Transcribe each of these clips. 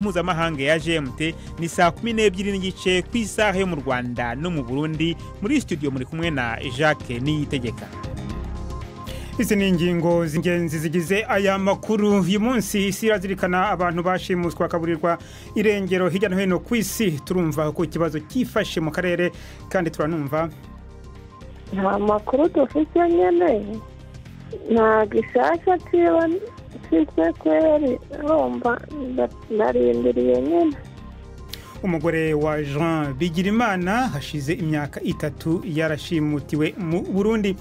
mpuzamahanga ya GMT ni saa 12 n'igice ku isaha yo mu Rwanda no mu Burundi. Muri studio muri kumwe na Jacques Niyitegeka. Izi ni ingingo z'ingenzi zigize aya makuru. Uyu munsi isi irazirikana abantu bashimuswe bakaburirwa irengero hirya no hino ku isi. Turumva ko ikibazo kifashe mu karere kandi turanumva nta makuru dufite nyene nta gishasha cyitwe kweri romba narindiriye nyene. Umugore wa Jean Bigirimana hashize imyaka 3 yarashimutiwe mu Burundi.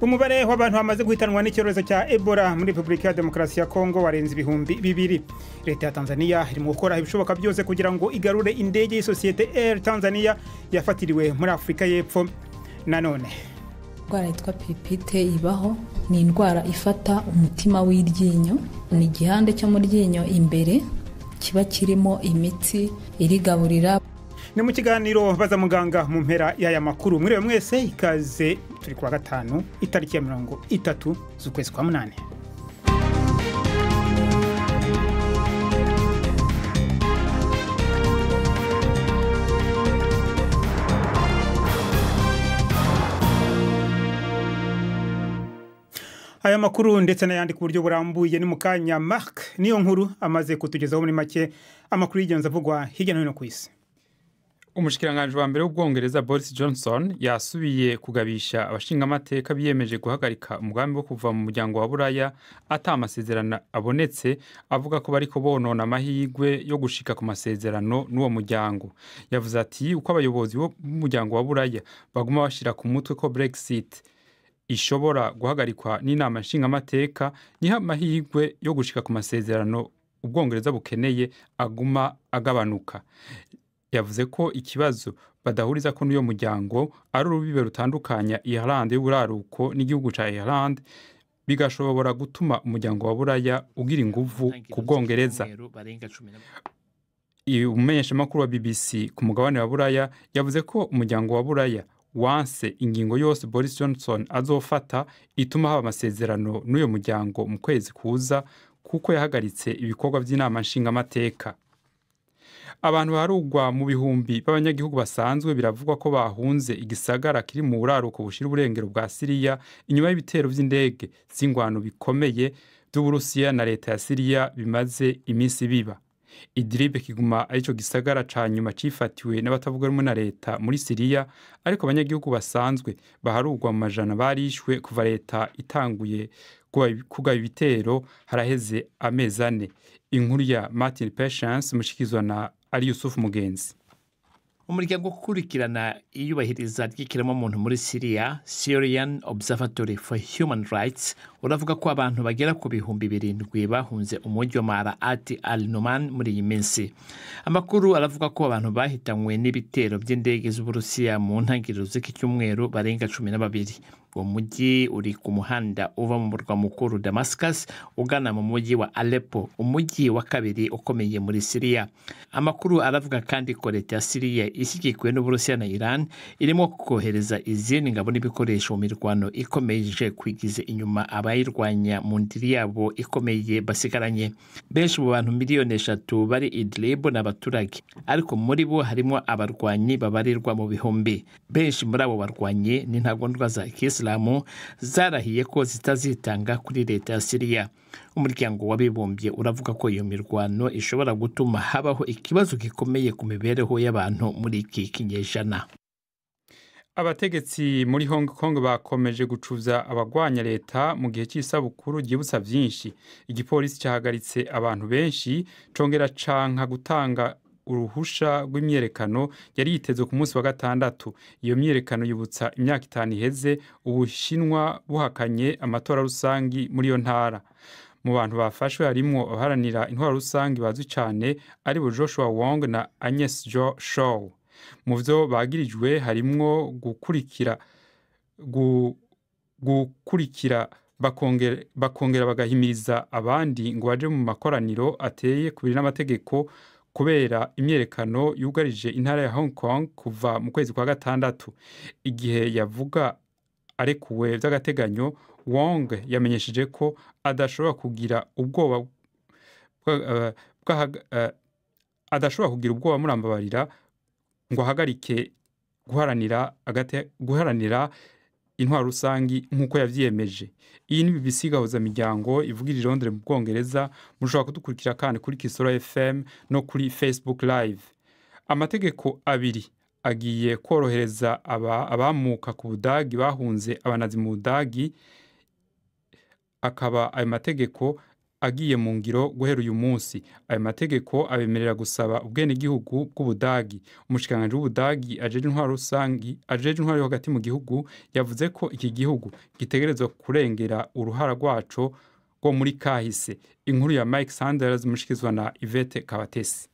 Umubare w'abantu bamaze guhitanwa n'icyorezo cya Ebola muri Republika ya Demokarasi ya Kongo warenze 2,000. Leta ya Tanzania irimo gukora ibishoboka byose kugira ngo igarure indege y'isosiyete Air Tanzania yafatiriwe muri Afrika y'Epfo. Nanone indwara yitwa pipite ibaho, ni indwara ifata umutima w'iryinyo, ni igihande cyo mu ryinyo imbere kiba kirimo imitsi irigaburira. Ni mu kiganiro baza muganga mu mpera y'aya makuru. Mwiriwe mwese, ikaze. Turi kuwa gatanu itariki ya 30 z'ukwezi kwa 8. Aya makuru ndetse n'ayandi ku buryo burambuye ni mukanya Mark niyo nkuru amaze kutugezaho muri make amakuru y'ingenzi avugwa hirya no hino ku isi. Umushikiranganje wa mbere w'Ubwongereza Boris Johnson yasubiye kugabisha abashingamateka biyemeje guhagarika umugambi wo kuva mu muryango wa Buraya atamasezerano abonetse, avuga ko bariko bonona amahirwe yo gushika ku masezerano n'uwo muryango. Yavuze ati uko abayobozi b'umuryango wa Buraya baguma bashira ku mutwe ko Brexit ishobora guhagarikwa n'inama nshingamateka, niha amahirwe yo gushika ku masezerano Ubwongereza bukeneye aguma agabanuka. Yavuze ko ikibazo badahuriza ko n'uyo muryango ari urubibe rutandukanya Irlande y'uburaruko n'igihugu ca Irlande, bigashobora gutuma umuryango wa Buraya ugira inguvu ku Bwongereza. Umumenyeshamakuru wa BBC ku mugabane wa Buraya yavuze ko umuryango wa Buraya wanse ingingo yose Boris Johnson azofata ituma haba amasezerano n'uyo muryango mu kwezi kuza, kuko yahagaritse ibikorwa by'inama nshingamateka. Abantu barugwa mu bihumbi b'abanyagihugu basanzwe biravugwa ko bahunze igisagara kiri mu buraruko bushira uburengero bwa Syria inyuma y'ibitero by'indege z'ingwano bikomeye by'Uburusiya na leta ya Syria bimaze iminsi biba. Idlib kiguma arico gisagara ca nyuma cifatiwe n'abatavuga rumwe na leta muri Syria, ariko abanyagihugu basanzwe baharugwa mu majana barishwe kuva leta itanguye kugaba ibitero haraheze amezi 4. Inkuru ya Martin Patience mushikizwa na Ali Yusuf Mugenzi. Umuryango ukurikirana iyubahiriza ry'ikiremwamuntu muri Syria, Syrian Observatory for Human Rights, uravuga ko abantu bagera ku 7,000 bahunze umujyi wa Ma'at al-Numan muri iyi minsi. Amakuru aravuga ko abantu bahitanywe n'ibitero by'indege z'Uburusiya mu ntangiriro z'iki cyumweru barenga 12. Uwo mujyi uri ku muhanda uva mu murwa mukuru Damascus ugana mu mujyi wa Aleppo, umujyi wa kabiri ukomeye muri Syria. Amakuru aravuga kandi ko leta ya Syria ishyigikiwe n'Uburusiya na Iran irimo kohereza izindi ngabo n'ibikoresho mu mirwano ikomeje kwigiza inyuma abayirwanya mu ndiri yabo ikomeye basigaranye. Benshi mu bantu miliyoni 3 bari Idlib n'abaturage, ariko muri bo harimo abarwanyi babarirwa mu bihumbi. Benshi muri abo barwanyi ni ntagondwa za Islamu zarahiye ko zitazitanga kuri leta ya Syria. Umuryango w'abibumbye uravuga ko iyo mirwano ishobora gutuma habaho ikibazo gikomeye ku mibereho y'abantu muri iki kinyejana. Abategetsi muri Hong Kong bakomeje gucuza abagwanya leta mu gihe cy'isabukuru ryibutsa byinshi. Igipolisi cyahagaritse abantu benshi, congera canka gutanga uruhusha rw'imyerekano yari yitezwe ku munsi wa gatandatu. Iyo myerekano yibutsa imyaka 5 iheze Ubushinwa buhakanye amatora rusangi muri iyo ntara. Mu bantu bafashwe harimo abaharanira intwaro rusangi bazwi cyane ari bo Joshua Wong na Agnes Jo Shaw. Mu byo bagirijwe harimo gukurikira bakongera bagahimiriza abandi ngo baje mu makoraniro ateye kubiri n'amategeko kubera imyerekano yugarije intara ya Hong Kong kuva mu kwezi kwa gatandatu. Igihe yavuga arekuwe by'agateganyo, Wong yamenyesheje ko adashobora kugira ubwoba adashobora kugira ubwoba murambabarira ngo ahagarike guharanira intwaro rusangi nk'uko yavyiyemeje. Iyi ni BBC Gahuzamiryango ivugira i Londres mu Bwongereza. Mushobora kudukurikira kandi kuri Kisoro FM no kuri Facebook Live. Amategeko abiri agiye korohereza abamuka ku Budagi bahunze abanazi mu Budagi, akaba ayo mategeko agiye mu ngiro guhera uyu munsi. Ayo mategeko abemerera gusaba ubwene gihugu bw'Ubudagi. Umushikiranganje w'Ubudagi ajeje intwaro yo hagati mu gihugu yavuze ko iki gihugu gitegerezwa kurengera uruhara rwaco rwo muri kahise. Inkuru ya Mike Sanders mushikizwa na Yvette Kabatesi.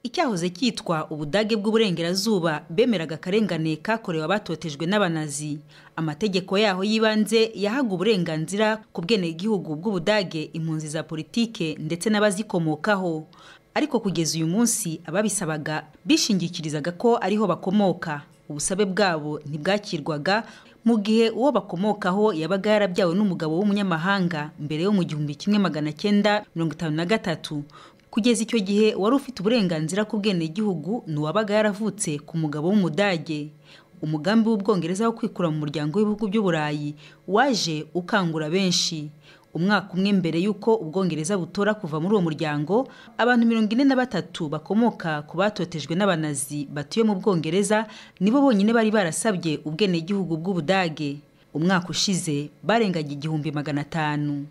Icyahoze cyitwa Ubudage bw'uburengerazuba bemeraga karengane kakorewe abatotejwe n'abanazi. Amategeko yaho yibanze yahaga uburenganzira ku bwene gihugu bw'Ubudage, impunzi za politike ndetse n'abazikomokaho. Ariko kugeza uyu munsi ababisabaga bishingikirizaga ko ariho bakomoka. Ubusabe bwabo ntibwakirwaga mu gihe uwo bakomokaho yabaga yarabyawe n'umugabo w'umunyamahanga mbere yo mu 1953. Kugeza icyo gihe wari ufite uburenganzira ku bwene gihugu n'uwabaga yaravutse ku mugabo w'Umudage. Umugambi w'Ubwongereza wo kwikura mu muryango w'ibihugu by'Uburayi waje ukangura benshi. Umwaka umwe mbere yuko Ubwongereza butora kuva muri uwo muryango, abantu 43 bakomoka ku batotejwe n'abanazi batuye mu Bwongereza nibo bonyine bari barasabye ubwene gihugu bw'Ubudage. Umwaka ushize barengaga 1500.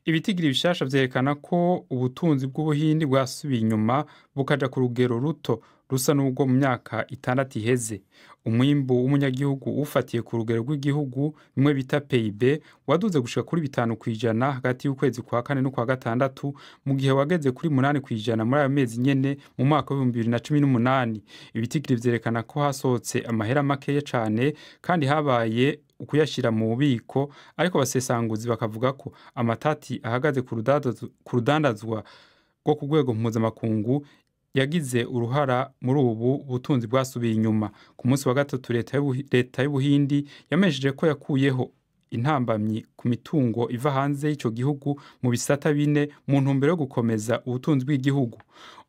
Ibitigiri bishasha vyerekana ko ubutunzi bw'Ubuhindi bwasubiye inyuma bukaja ku rugero ruto rusa n'ubwo mu myaka 6 iheze. Umwimbu w'umunyagihugu ufatiye ku rugero rw'igihugu bimwe bita PIB waduze gushika kuri 5% hagati y'ukwezi kwa 4 no kwa 6, mu gihe wageze kuri 8% muri ayo mezi nyene mu mwaka wa 2018. Ibitigiri vyerekana ko hasohotse amahera makeya cane kandi habaye ukuyashira mu bubiko, ariko basesanguzi bakavuga ko amatati ahagaze ku rudandazwa rwo ku rwego mpuzamakungu yagize uruhara muri ubu butunzi bwasubiye inyuma. Ku munsi wa gatatu leta y'Ubuhindi yamesheje ko yakuyeho intambamyi ku mitungo iva hanze y'ico gihugu mu bisata bine mu ntumbero yo gukomeza ubutunzi bw'igihugu.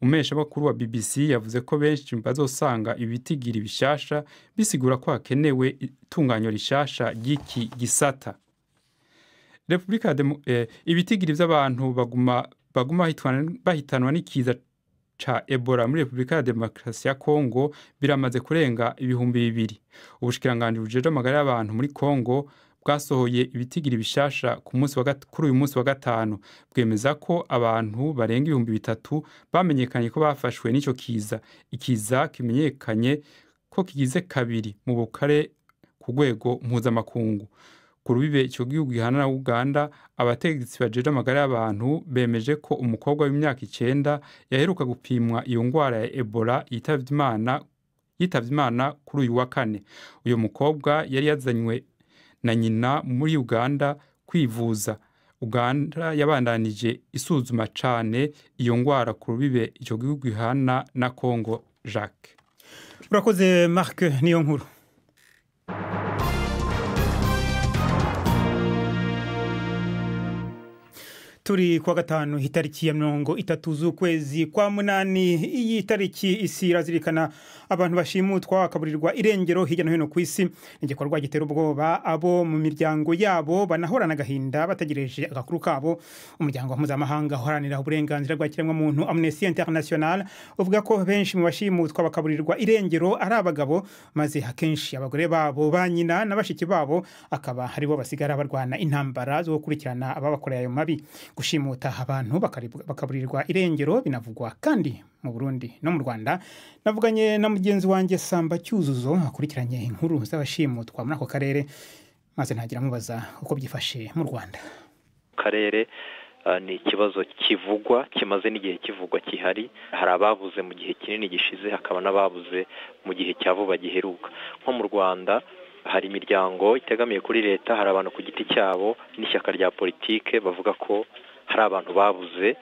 Umeshamakuru wa BBC yavuze ko benshi bazosanga ibitigiri bishasha bisigura ko hakenewe itunganyo rishasha ry'iki gisata. Ibitigiri by'abantu baguma bahitanwa n'ikiza cha Ebola muri Republika ya Demokarasi ya Kongo biramaze kurenga 2,000. Ubushikiranganje bujeje amagara y'abantu muri Kongo bwasohoye ibitigiri bishasha kuri uyu munsi wa gatanu, bwemeza ko abantu barenga 3,000 bamenyekanye ko bafashwe n'ico kiza. Ikiza kimenyekanye ko kigize kabiri mu bukare ku rwego mpuzamakungu. Ku rubibe ico gihugu gihana na Uganda, abategetsi bajeje amagara y'abantu bemeje ko umukobwa w'imyaka 9 yaheruka gupimwa iyo ngwara ya Ebola yitavye Imana kuri uyu wa kane. Uyo mukobwa yari yazanywe na nyina muri Uganda kwivuza. Uganda yabandanije isuzuma cane iyo ngwara ku rubibe ico gihugu gihana na Congo. Jacques. Urakoze Marc niyo nkuru. Turi kwa gatanu hitariki ya 30 z'ukwezi kwa munani. Iyi tariki isi irazirikana abantu bashimutwa akaburirwa irengero hirya no hino ku isi. Igikorwa gitera ubwoba abo mu miryango yabo banahorana agahinda bategereje agakuru kabo. Umuryango mpuzamahanga uharanira uburenganzira bwa kiremwamuntu Amnesty International uvuga ko benshi mu bashimutwa bakaburirwa irengero ari abagabo, maze akenshi abagore babo banyina n'abashiki babo akaba haribo basigara barwana intambara zo gukurikirana ababakoreye ayo mabi. Gushimuta abantu bakaburirwa irengero binavugwa kandi mu Burundi no mu Rwanda. Navuganye na mugenzi wanjye Samba Cyuzuzo akurikiranye inkuru z'abashimutwa muri ako karere, maze ntagira mubaza uko byifashe mu Rwanda. Karere ni ikibazo kivugwa, kimaze n'igihe kivugwa kihari. Hari ababuze mu gihe kinini gishize, hakaba n'ababuze mu gihe cya vuba giheruka. Nko mu Rwanda hari imiryango itegamiye kuri leta, hari abantu ku giti cyabo n'ishyaka rya politike bavuga ko hari abantu babuze.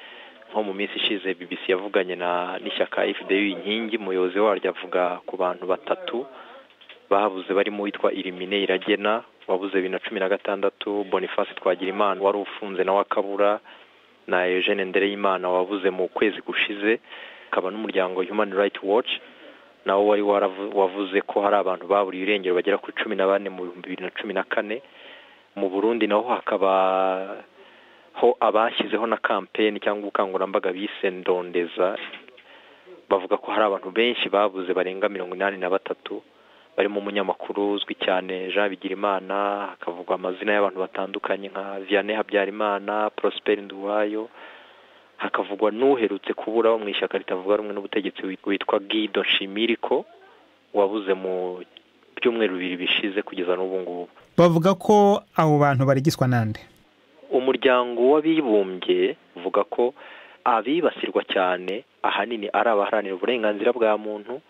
Nko mu minsi ishize BBC yavuganye n'ishyaka FDU inkingi, umuyobozi waryo avuga ku bantu 3 babuze barimo witwa Irimine Iragena wabuze 2016, Boniface Twagirimana wari ufunze na wakabura, na Eugene Ndereyimana wabuze mu kwezi gushize. hakaba n'umuryango Human Rights Watch nawo wari wavuze ko hari abantu baburiye irengero bagera kuri 14 mu 2014. Mu Burundi naho hakaba ho abashyizeho na campaign cyangwa ubukangurambaga bise ndondeza, bavuga ko hari abantu benshi babuze barenga 83 barimo umunyamakuru uzwi cyane Jean Bigirimana, hakavugwa amazina y'abantu batandukanye nka Vianney Habyarimana, Prosper Nduwayo, hakavugwa n'uherutse kubura mu ishyaka ritavuga rumwe n'ubutegetsi witwa Guido Shimiriko wabuze mu byumweru 2 bishize kugeza n'ubu ngubu. Bavuga ko abo bantu barigiswa nande? Umuryango w'abibumbye uvuga ko abibasirwa cyane ahanini ari abaharanira uburenganzira bwa muntu,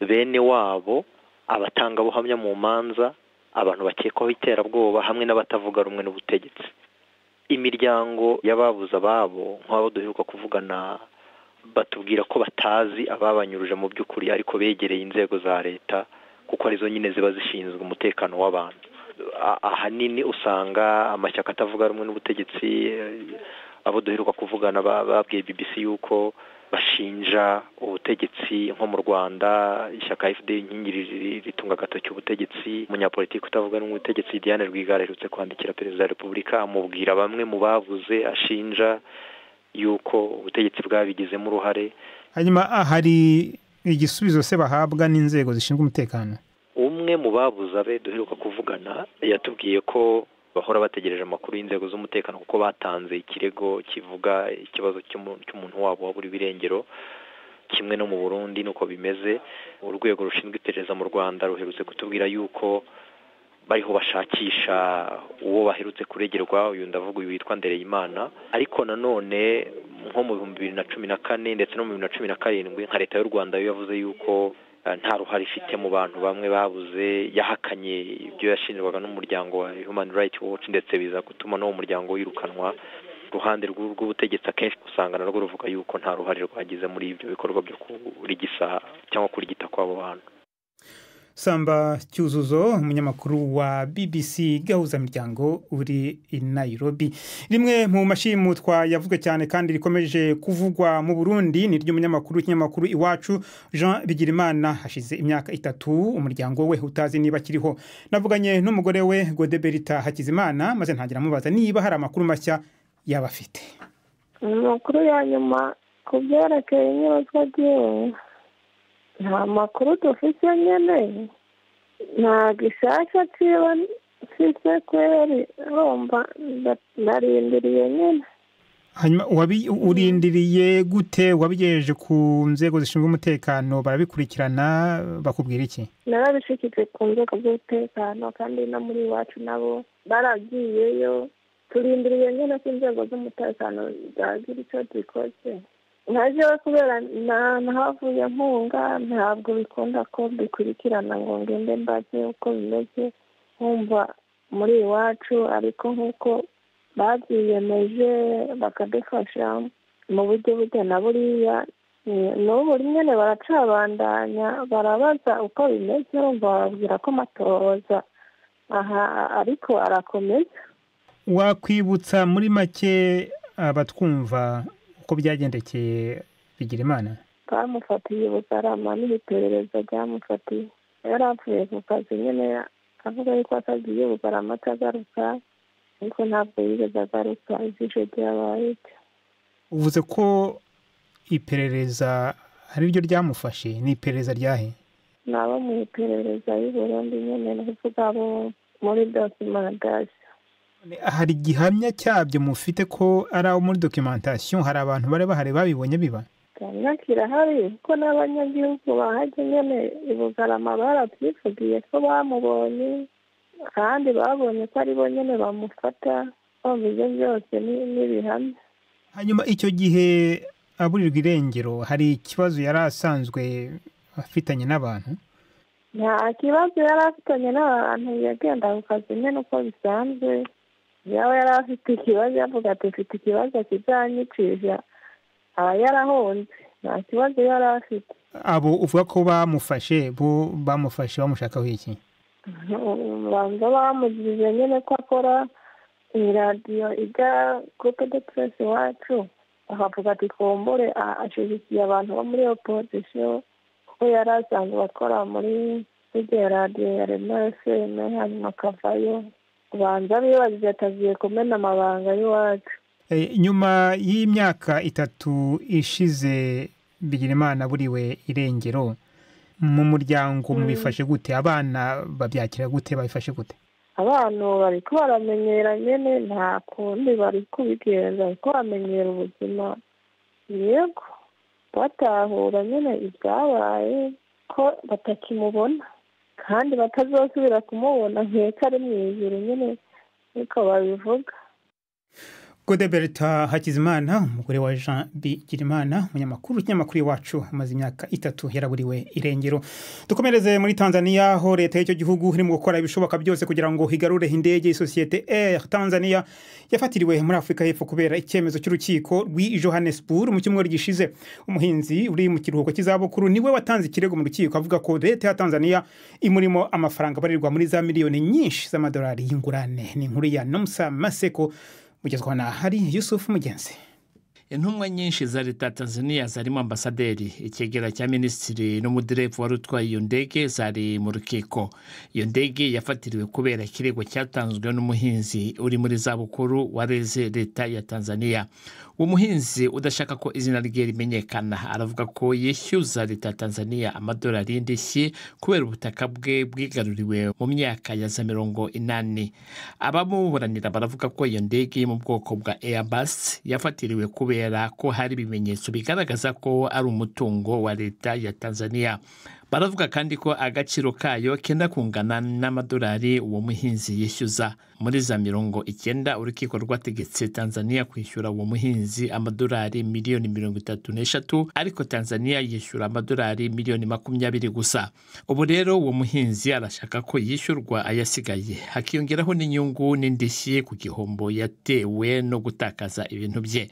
bene wabo, abatanga buhamya mu manza, abantu bakekwaho iterabwoba hamwe n'abatavuga rumwe n'ubutegetsi. Imiryango y'ababuze ababo nk'abo duheruka kuvugana batubwira ko batazi ababanyuruje mu by'ukuri, ariko begereye inzego za leta kuko arizo nyine ziba zishinzwe umutekano w'abantu. Ahanini usanga amashyaka atavuga rumwe n'ubutegetsi, abo duheruka kuvugana babwiye BBC yuko bashinja ubutegetsi nko mu Rwanda ishyaka FD inkingi ritunga agatoki ubutegetsi. Umunyapolitiki utavuga n'ubutegetsi Diane Rwigara aherutse kwandikira perezida wa Repubulika amubwira bamwe mu bavuze, ashinja yuko ubutegetsi bwabigizemo uruhare. Hanyuma hari igisubizo se bahabwa n'inzego zishinzwe umutekano? Umwe mu babuze abe duheruka kuvugana yatubwiye ko bahora bategereje amakuru y'inzego z'umutekano kuko batanze ikirego kivuga ikibazo cy'umuntu wabo wabura ibirengero. Kimwe no mu Burundi nuko bimeze. Urwego rushinzwe iperereza mu Rwanda ruherutse kutubwira yuko bariho bashakisha uwo baherutse kuregerwa, uyu ndavuga uyu witwa Ndereyimana. Ariko nanone nko mu 2014 ndetse no mu 2017 nka leta y'u Rwanda yavuze yuko nta ruhare ifite mu bantu bamwe babuze, yahakanye ibyo yashinjwaga n'umuryango wa Human Rights Watch, ndetse biza gutuma no mu muryango wirukanwa. Ruhande rw'ubutegetsi akenshi usanga narwo ruvuga yuko nta ruhare rwagize muri ibyo bikorwa byo kurigisa cyangwa kurigita kw'abo bantu. Samba Cyuzuzo, umunyamakuru wa BBC Gahuzamiryango uri i Nairobi. Rimwe mu mashimutwa yavuga cyane kandi rikomeje kuvugwa mu Burundi ni ry'umunyamakuru w'ikinyamakuru Iwacu Jean Bigirimana. Hashize imyaka 3 umuryango we utazi niba kiriho. Navuganye n'umugore we Godeberita Hakizimana maze ntagira mubaza niba hari amakuru mashya yabafite. Amakuru ya nyuma kubyerekeye inyuruzwa ryiwe nta makuru dufite nyene, nta gishasha kiba mfise kweri, romba narindiriye nyene. Hanyuma urindiriye gute? Wabigejeje ku nzego zishinzwe umutekano barabikurikirana bakubwira iki? Narabishikije ku nzego z'umutekano kandi no muri Iwacu nabo baragiyeyo, turindiriye nyene ku nzego z'umutekano zagira icyo zikoze. Ntajewe kubera nahavuye mpunga, ntabwo bikunda ko bikurikirana ngo ngende mbaze uko bimeze nkumva muri Iwacu, ariko nk'uko babyiyemeje bakadufasha mu buryo na buriya, n'ubu nyine baracabandanya barabaza uko bimeze, urumva bababwira ko amatohoza aha ariko arakomeza. Wakwibutsa muri make abatwumva uko byagendekeye Bigirimana? Bamufatiye Bugarama n'iperereza ryamufatiye, yari avuye ku kazi nyine avuga yuko atagiye Bugarama atagaruka, ariko ntabwo yigeze agaruka. Ijisho ryabaye icyo. Uvuze ko iperereza ari ryo ryamufashe, ni iperereza ryahe? Nabo mu iperereza y'u Burundi nyine n'uvuga abo muri documentation. Hari gihamya cyabyo mufite ko ari abo muri documentation? Hari abantu bari bahari babibonye biba? Nyakira hari ko n'abanyagihugu bahajye nyene i Bugarama barabyivugiye ko bamubonye kandi babonye ko ari bo nyene bamufata, ibyo byose n'ibihamya. Hanyuma icyo gihe aburirwa irengero hari ikibazo yari asanzwe afitanye n'abantu? Nta kibazo yari afitanye n'abantu, yagenda ku kazi nyene uko bisanzwe. Yaba yari afite ikibazo yavuga ati mfite ikibazo kizanyicisha, aba yarahunze, nta kibazo yari afite. Abo uvuga ko bamufashe bamushakaho iki? Banza bamugirije nyine ko akora iradiyo ijya groupe de presse Iwacu, akavuga ati kumbure ashyigikiye abantu bo muri opozisiyo kuko yari asanzwe bakora muri radiyo ya RMFM hanyuma akavayo ubanza bibagize atagiye kumena amabanga y'iwacu. Nyuma y'imyaka 3 ishize Bigirimana buriwe irengero mu muryango mubifashe gute? Abana babyakira gute? Babifashe gute? Abantu bari ko baramenyera nyene nta kundi bari kubigenza ko bamenyera ubuzima yego batahura nyene ibyabaye ko batakimubona kandi batazosubira kumubona nkeka ari mwijuru nyene niko babivuga. Godeberta Hakizimana umugore wa Jean Bigirimana umunyamakuru wacu amaze imyaka 3 yaraburiwe irengero. Dukomereze muri Tanzania aho leta y'icyo gihugu irimo gukora ibishoboka byose kugira ngo higarure indege y'isosiyete Air Tanzania yafatiriwe muri Afrika y'Epfo kubera icyemezo cy'urukiko rw'i Johannesburg mu cyumweru gishize. Umuhinzi uri mu kiruhuko cy'izabukuru niwe watanze ikirego mu rukiko avuga ko leta ya Tanzania imurimo amafaranga barirwa muri za miliyoni nyinshi z'amadolari y'ingurane. Ni inkuru ya Nomsa Maseko mugezwa na hari Yusuf Mugenzi. Intumwa nyinshi za leta Tanzania zarimo ambasaderi, ikigera cya minisitiri n'umudirevu wari utwaye iyo ndege zari mu rukiko. Iyo ndege yafatiriwe kubera ikirego cyatanzwe n'umuhinzi uri muri zabukuru wareze leta ya Tanzania. Uwo muhinzi udashaka ko izina rye rimenyekana aravuga ko yishyuza leta Tanzania amadolari y'indishyi kubera ubutaka bwe bwigaruriwe mu myaka ya 80. Abamuburanira baravuga ko iyo ndege mu bwoko bwa Airbus yafatiriwe kubera ko hari ibimenyetso bigaragaza ko ari umutungo wa leta ya Tanzania. Baravuga kandi ko agaciro kayo kenda kungana n'amadolari uwo muhinzi yishyuza. Muri za 90 urukiko rwategetse Tanzania kwishyura uwo muhinzi amadolari miliyoni 33 ariko Tanzania yishyura amadolari miliyoni 20 gusa. Ubu rero uwo muhinzi arashaka ko yishyurwa ayasigaye hakiyongeraho n'inyungu n'indishyi ku gihombo yatewe no gutakaza ibintu bye.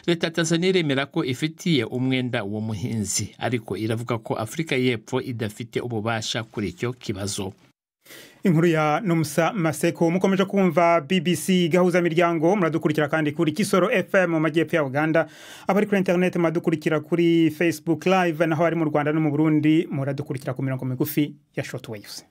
Leta Tanzania iremera ko ifitiye umwenda uwo muhinzi ariko iravuga ko Afrika y'Epfo idafite ububasha kuri icyo kibazo. Inkuru ya Nomsa Maseko. Mukomeje kumva BBC Gahuzamiryango, muradukurikira kandi kuri Kisoro FM mu majyepfo ya Uganda. Abari kuri internet muradukurikira kuri Facebook Live, naho ari mu Rwanda no mu Burundi muradukurikira ku mirongo migufi ya shortwaves.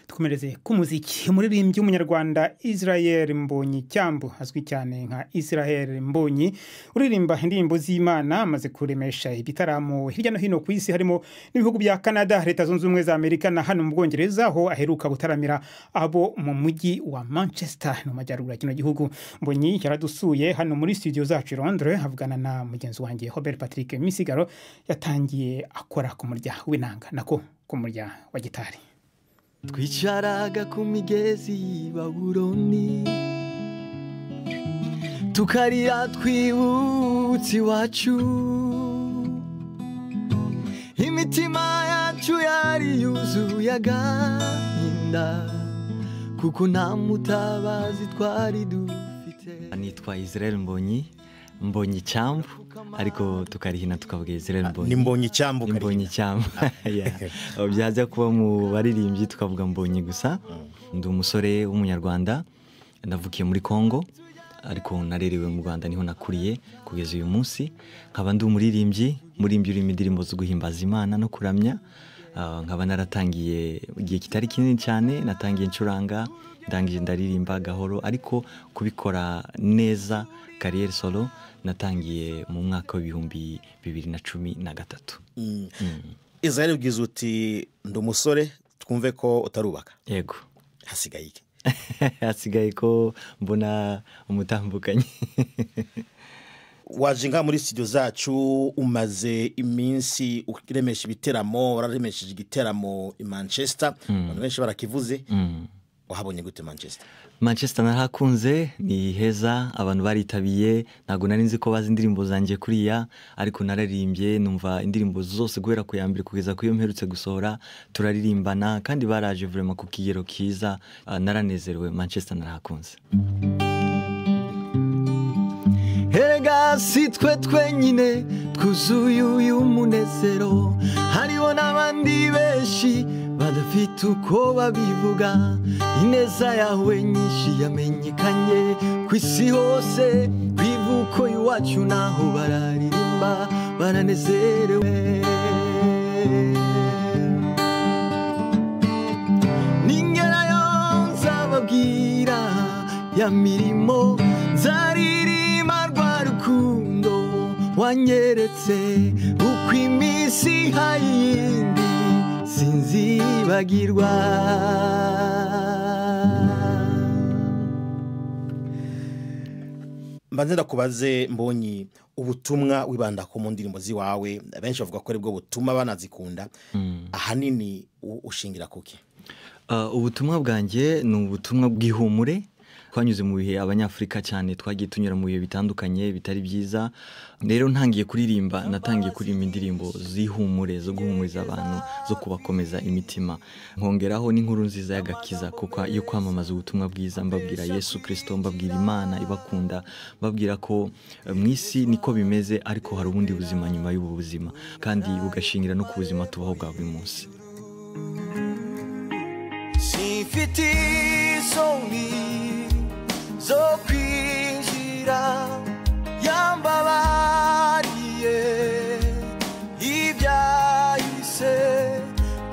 Tukomereze ku muziki. Umuririmbyi w'umunyarwanda Israel Mbonyi Cyambu azwi cyane nka Israel Mbonyi uririmba indirimbo z'Imana amaze kuremesha ibitaramo hirya no hino ku isi harimo n'ibihugu bya Canada, Leta Zunze Ubumwe za Amerika na hano mu Bwongereza aho aheruka gutaramira abo mu mujyi wa Manchester no majyaruguru y'ikino gihugu. Mbonyi yaradusuye hano muri studio zacu i Londres avugana na mugenzi wanjye Robert Patrick Misigaro yatangiye akora ku murya w'inanga nako ku murya wa gitari. Twicaraga ku migezi Babuloni tukarira twibutse iwacu imitima yacu yari yuzuye agahinda kuko nta mutabazi twari dufite. Nitwa Israel Mbonyi Cyambu ariko tukarihina tukavuga Israel Mbonyi. Ni Mbonyi Cyambu. Mbonyi Cyambu. Byaza kuba mu baririmbyi tukavuga Mbonyi gusa. Ndi umusore w'umunyarwanda navukiye muri Kongo ariko narerewe mu Rwanda niho nakuriye kugeza uyu munsi. Nkaba ndi umuririmbyi uri indirimbo zo guhimbaza Imana no kuramya. Nkaba naratangiye igihe kitari kinini cyane, natangiye ncuranga ndangije ndaririmba gahoro ariko kubikora neza career solo natangiye mu mwaka wa 2013. Israel ugize uti ndi umusore twumve ko utarubaka. Yego. Hasigaye iki? Hasigaye ko mbona umutambukanye. Waje nga muri studio zacu umaze iminsi ukiremesha ibiteramo, wararemesheje igiteramo i Manchester, abantu benshi barakivuze. Wahabonye gute Manchester? Manchester narakunze, ni heza, abantu baritabiye, ntago nari nzi ko bazi indirimbo zanjye kuriya, ariko nararirimbye numva indirimbo zose guhera ku yambere kugeza ku yo mperutse gusohora, turaririmbana kandi baraje vraiment ku kigero kiza, naranezerewe. Manchester narakunze. Erega si twe twenyine twuzuye uyu munezero, hariho n'abandi benshi badafite uko uko babivuga ineza yawe nyinshi yamenyekanye ku isi hose kwivuko iwacu naho bararirimba baranezerewe ningerayo nzababwira ya mirimo nzaririmba rwa rukundo wanyeretse uko iminsi hayindi sinzibagirwa. mbanze ndakubaze Mbonyi ubutumwa wibanda ko mu ndirimbo ziwawe benshi bavuga ko ari bwo butuma banazikunda ahanini ushingira kuki? Ubutumwa bwanjye ni ubutumwa bw'ihumure twanyuze mu bihe abanyafrika cyane twagiye tunyura mu bihe bitandukanye bitari byiza rero ntangiye kuririmba natangiye kuririmba indirimbo zihumure zo guhumuriza abantu zo kubakomeza imitima nkongeraho n'inkuru nziza y'agakiza kuko yo kwamamaza ubutumwa bwiza mbabwira Yesu Kristo mbabwira Imana ibakunda mbabwira ko mu isi niko bimeze ariko hari ubundi buzima nyuma y'ubu buzima kandi bugashingira no ku buzima tubaho bwa buri munsi. Sifiti soni zo kwinjira yambabariye ibyahise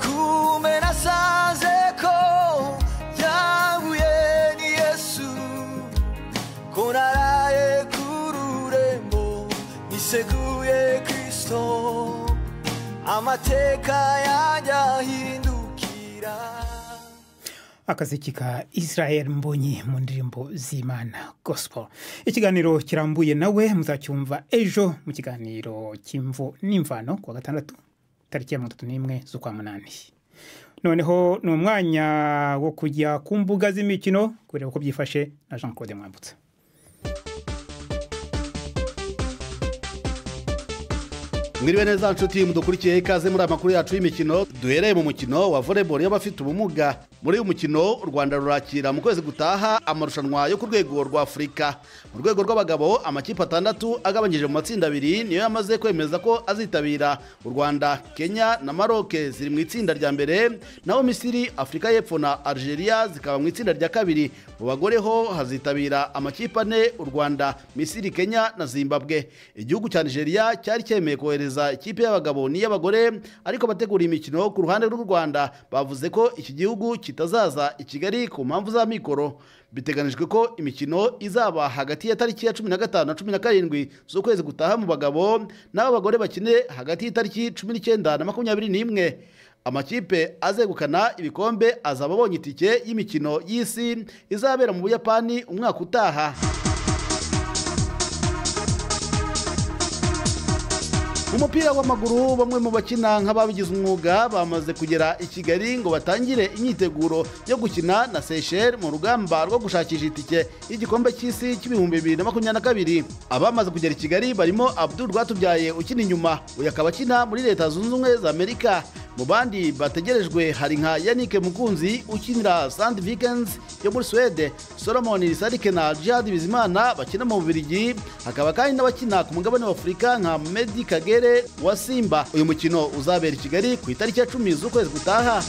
kumena saze ko yahuye ni Yesu ko naraye kururembo niseguye Kristo amateka yajyahindukira. Akaziki ka Israel Mbonyi mu ndirimbo z'Imana gospel. Ikiganiro kirambuye nawe muzacyumva ejo mu kiganiro cy'imvo n'imvano kwa gatandatu tariki ya 31 z'ukwa munani. Noneho ni umwanya wo kujya ku mbuga z'imikino kureba uko byifashe na Jean-Claude Mwambutsa. Mwiriwe neza nshuti mudukurikiye ikaze muri amakuru yacu y'imikino duhereye mu mukino wa volleyball y'abafite ubumuga. Muri uyu mukino u Rwanda rurakira mu kwezi gutaha amarushanwa yo ku rwego rwa Afurika. Mu rwego rw'abagabo amakipe 6 agabanyije mu matsinda 2 niyo yamaze kwemeza ko azitabira. U Rwanda, Kenya na Maroc ziri mu itsinda rya mbere naho Misiri, Afrika y'Epfo na Algeria zikaba mu itsinda rya kabiri. Mu bagore ho hazitabira amakipe 4 u Rwanda, Misiri, Kenya na Zimbabwe. Igihugu cya Nigeria cyari cyemeye kohereza ikipe y'abagabo n'iy'abagore ariko bategura imikino ku ruhande rw'u Rwanda bavuze ko iki gihugu kitazaza i Kigali ku mpamvu za mikoro. Biteganijwe ko imikino izaba hagati ya tariki ya 15 na 17 z'ukwezi gutaha mu bagabo n'abo bagore bakine hagati ya tariki 19 na 21. Amakipe azegukana ibikombe azaba abonye itike y'imikino y'isi izabera mu Buyapani umwaka utaha. Umupira w'amaguru bamwe mu bakina nk'ababigize umwuga bamaze kugera i Kigali ngo batangire imyiteguro yo gukina na Seychelles mu rugamba rwo gushakisha itike y'igikombe cy'isi cy'ibihumbi 2022. Abamaze kugera i Kigali barimo Abdul Rwatubyaye ukina inyuma uyu akaba akina muri Leta Zunze Ubumwe za Amerika. Mu bandi bategerejwe hari nka Yannick Mukunzi ukinira Sand Vikings yo muri Swede, Solomon Risarike na Jihad Bizimana bakina mu Bubiligi, hakaba kandi n'abakina ku mugabane wa Afurika nka Medi Kagere wa Simba. Uyu mukino uzabera i Kigali ku itariki ya 10 z'ukwezi gutaha.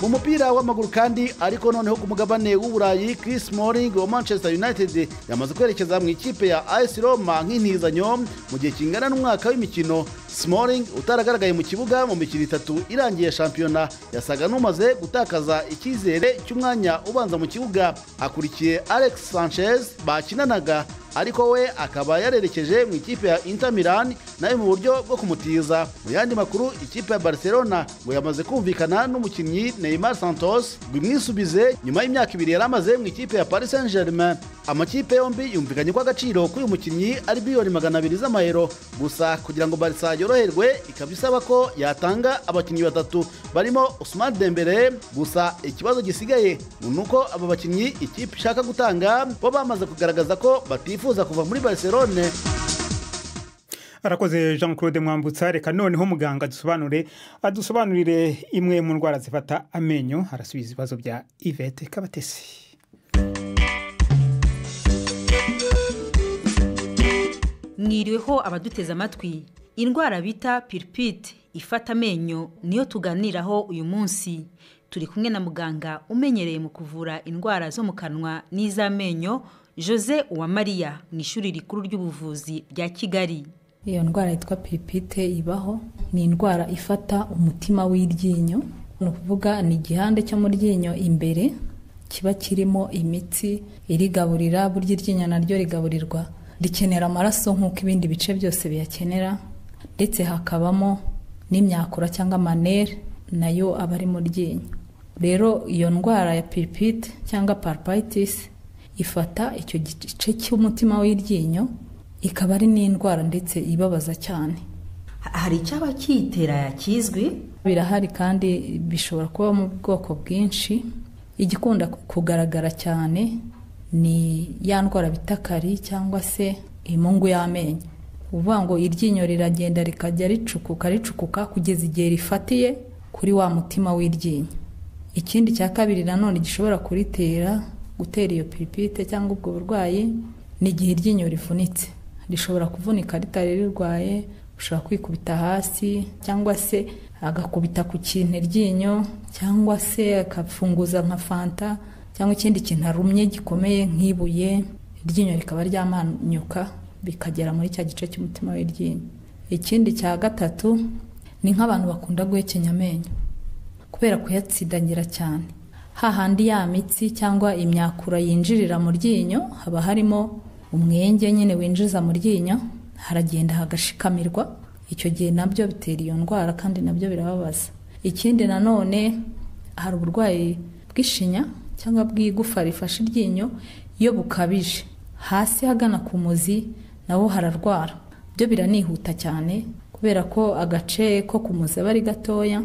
Mu mupira w'amaguru kandi ariko noneho ku mugabane w'Uburayi, Chris Smalling wa Manchester United yamaze kwerekeza mu ikipe ya AS Roma nk'intizanyo mu gihe kingana n'umwaka w'imikino. Smalling utaragaragaye mu kibuga mu mikino 3 irangiye shampiyona yasaga n'umaze gutakaza icyizere cy'umwanya ubanza mu kibuga. Akurikiye Alex Sanchez bakinanaga ariko we akaba yarerekeje mu ikipe ya Inter Milan nayo mu buryo bwo kumutiza. Mu yandi makuru ikipe ya Barcelona ngo yamaze kumvikana n'umukinnyi Neymar Santos bimwisubize nyuma y'imyaka 2 yaramaze mu ikipe ya Paris Saint-Germain. Amakipe yombi yumvikanye ko agaciro k'uyu mukinnyi ari biliyoni 200 z'amayero gusa kugira ngo Barca yoroherwe ikabisaba ko yatanga abakinnyi 3 barimo Ousmane Dembele. Gusa ikibazo gisigaye nuko aba bakinnyi ikipe ishaka gutanga bo bamaze kugaragaza ko batifuza kuva muri Barcelona. Arakoze Jean-Claude Mwambutsa. Reka noneho muganga adusobanurire imwe mu ndwara zifata amenyo. Arasubiza ibibazo bya Yvette Kabatesi. Mwiriweho abaduteza amatwi. Indwara bita pulpite ifata amenyo niyo tuganiraho uyu munsi. Turi kumwe na muganga umenyereye mu kuvura indwara zo mu kanwa n'iz'amenyo, Jose Uwamariya, mu ishuri rikuru ry'ubuvuzi rya Kigali. Iyo ndwara yitwa piripite ibaho, ni indwara ifata umutima w'iryinyo. Ni ukuvuga ni igihande cyo mu ryinyo imbere kiba kirimo imitsi irigaburira, burya iryinyo naryo rigaburirwa, rikenera amaraso nk'uko ibindi bice byose biyakenera, ndetse hakabamo n'imyakura cyangwa manere nayo aba ari mu ryinyo. Rero iyo ndwara ya piripite cyangwa palpitis ifata icyo gice cy'umutima w'iryinyo, ikaba ari n'indwara ndetse ibabaza cyane. Hari icyaba kiyitera kizwi? Birahari kandi bishobora kuba mu bwoko bwinshi. Igikunda kugaragara cyane ni ya ndwara bita kari cyangwa se imungu y'amenyo. Uvuga ngo iryinyo riragenda rikajya ricukuka kugeza igihe rifatiye kuri wa mutima w'iryinyo. Ikindi cya kabiri nanone gishobora gutera iyo piripite cyangwa ubwo burwayi ni igihe iryinyo rivunitse. Rishobora kuvunika ritari rirwaye, ushobora kwikubita hasi cyangwa se agakubita ku kintu iryinyo, cyangwa se akafunguza nka fanta cyangwa ikindi kintu arumye gikomeye nk'ibuye, iryinyo rikaba ryamanyuka bikagera muri cya gice cy'umutima w'iryinyo. Ikindi cya gatatu ni nk'abantu bakunda guhekenya amenyo kubera kuyatsidagira cyane. Hahandi ya mitsi cyangwa imyakura yinjirira mu ryinyo haba harimo umwenge nyine winjiza mu ryinyo, haragenda hagashikamirwa. Icyo gihe nabyo bitera iyo ndwara kandi nabyo birababaza. Ikindi nanone hari uburwayi bw'ishinya cyangwa bw'igufa rifashe iryinyo, iyo bukabije hasi hagana ku muzi naho hararwara. Byo biranihuta cyane kubera ko agace ko ku muzi aba ari gatoya,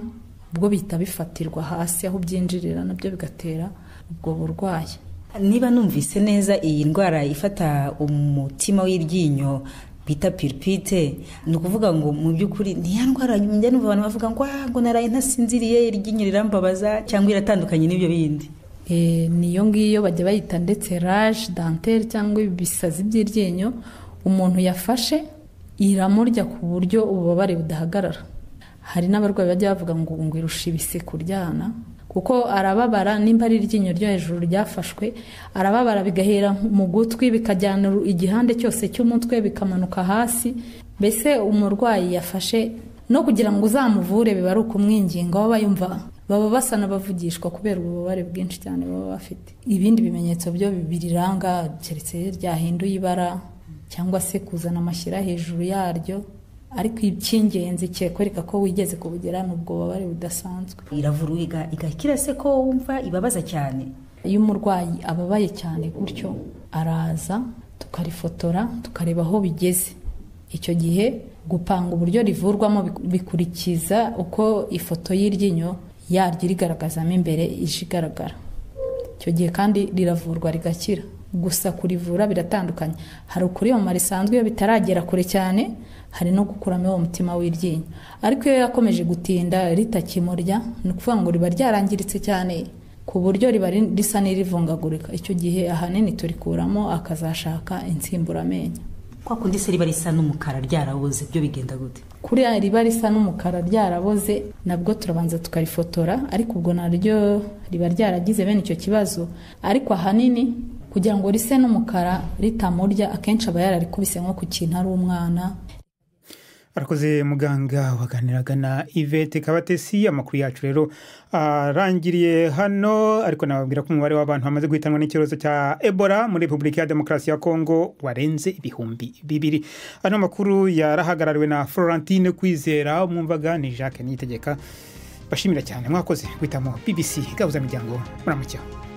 ubwo bihita bifatirwa hasi aho byinjirira, nabyo bigatera ubwo burwayi. Niba numvise neza, iyi ndwara ifata umutima w'iryinyo bita piripite, ni ukuvuga ngo mu by'ukuri ni ya ndwara njya numva abantu bavuga ngo naraye ntasinziriye, iryinyo rirambabaza, cyangwa iratandukanye n'ibyo bindi? Niyo ngiyo bajya bayita ndetse rage dentaire cyangwa ibisazi by'iryinyo. Umuntu yafashe iramurya ku buryo ububabare budahagarara. Hari n'abarwayi bajya bavuga ngo irusha ibise kuryana, kuko arababara. Nimba ari iryinyo ryo hejuru ryafashwe, arababara bigahera mu gutwi bikajyana igihande cyose cy'umutwe bikamanuka hasi. Mbese umurwayi yafashe no kugira ngo uzamuvure biba ari ukumwinginga, baba basa n'abavugishwa kubera ububabare bwinshi cyane baba bafite. Ibindi bimenyetso byo biriranga keretse ryahinduye ibara cyangwa se kuzana amashyira hejuru yaryo, ariko icy'ingenzi cyekwereka ko wigeze kubugera n'ubwo bubabare budasanzwe. Iravurwa igakira se ko wumva ibabaza cyane? Iyo umurwayi ababaye cyane gutyo araza tukarifotora tukareba aho bigeze. Icyo gihe gupanga uburyo rivurwamo bikurikiza uko ifoto y'iryinyo yaryo rigaragazamo imbere igaragara. Icyo gihe kandi riravurwa rigakira. Gusa kurivura biratandukanye. Hari ukuriyoma risanzwe iyo bitaragera kure cyane, hari no gukuramo uwo mutima w'iryinyo. Ariko iyo yakomeje gutinda ritakimurya, ni ukuvuga ngo riba ryarangiritse cyane ku buryo riba risa n'irivungagurika. Icyo gihe ahanini turikuramo akazashaka insimburamenyo. Kwa kundi se riba risa n'umukara ryaraboze, byo bigenda gute? Kuri riba risa n'umukara ryaraboze nabwo turabanza tukarifotora, ariko ubwo naryo riba ryaragize bene icyo kibazo. Ariko ahanini kugira ngo rise n'umukara ritamurya, akenshi aba yararikubise nko ku kintu ari umwana. Arakoze muganga waganiraga na Yvette Kabatesi. Amakuru yacu rero arangiriye hano, ariko nababwira ko umubare w'abantu bamaze guhitanwa n'ikibazo cya Ebola muri Repubulika ya Demokarasi ya Kongo warenze 2,000. Ano makuru yarahagarariwe na Florentine Kwizera, umwumvaga ni Jacques Niyitegeka. Bashimira cyane mwakoze guhitamo BBC Gahuzamiryango. Muramucyaho.